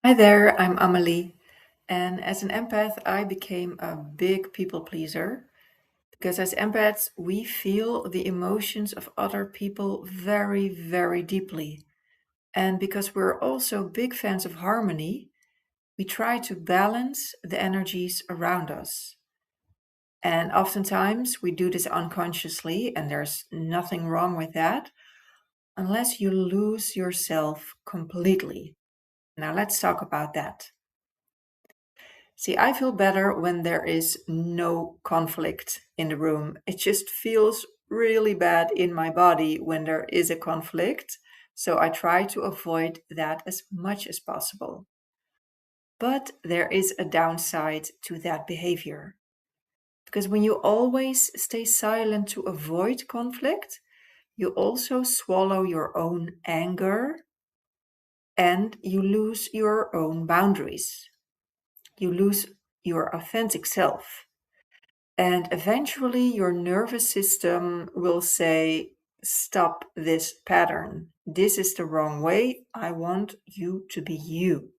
Hi there, I'm Amelie. And as an empath, I became a big people pleaser because as empaths, we feel the emotions of other people very, very deeply. And because we're also big fans of harmony, we try to balance the energies around us. And oftentimes we do this unconsciously, and there's nothing wrong with that, unless you lose yourself completely. Now, let's talk about that. See, I feel better when there is no conflict in the room. It just feels really bad in my body when there is a conflict. So I try to avoid that as much as possible. But there is a downside to that behavior. Because when you always stay silent to avoid conflict, you also swallow your own anger and you lose your own boundaries. You lose your authentic self. And eventually, your nervous system will say, stop this pattern. This is the wrong way. I want you to be you.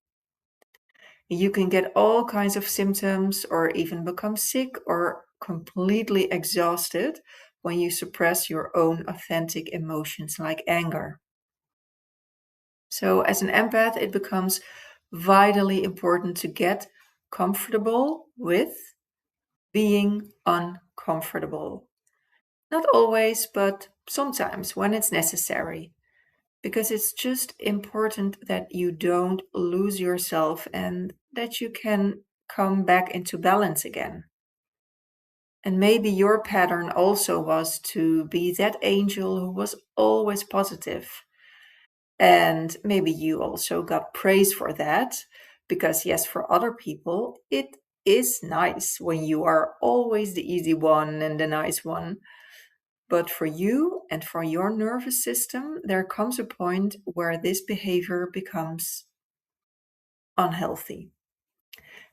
You can get all kinds of symptoms or even become sick or completely exhausted when you suppress your own authentic emotions like anger. So, as an empath, it becomes vitally important to get comfortable with being uncomfortable. Not always, but sometimes when it's necessary. Because it's just important that you don't lose yourself and that you can come back into balance again. And maybe your pattern also was to be that angel who was always positive. And maybe you also got praise for that. Because, yes, for other people, it is nice when you are always the easy one and the nice one. But for you and for your nervous system, there comes a point where this behavior becomes unhealthy.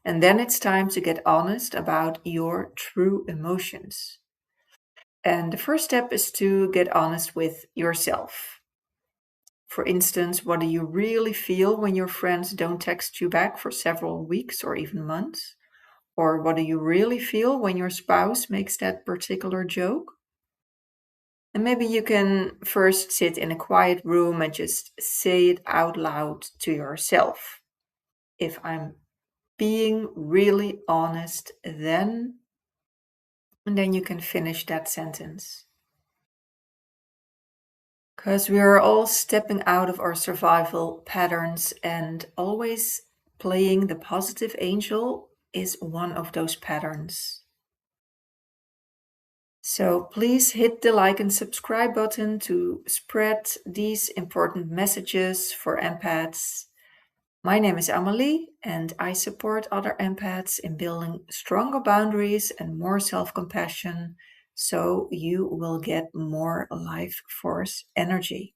And then it's time to get honest about your true emotions. And the first step is to get honest with yourself. For instance, what do you really feel when your friends don't text you back for several weeks or even months? Or what do you really feel when your spouse makes that particular joke? And maybe you can first sit in a quiet room and just say it out loud to yourself. If I'm being really honest, then, and then you can finish that sentence. Because we are all stepping out of our survival patterns, and always playing the positive angel is one of those patterns. So please hit the like and subscribe button to spread these important messages for empaths. My name is Amelie, and I support other empaths in building stronger boundaries and more self compassion so you will get more life force energy.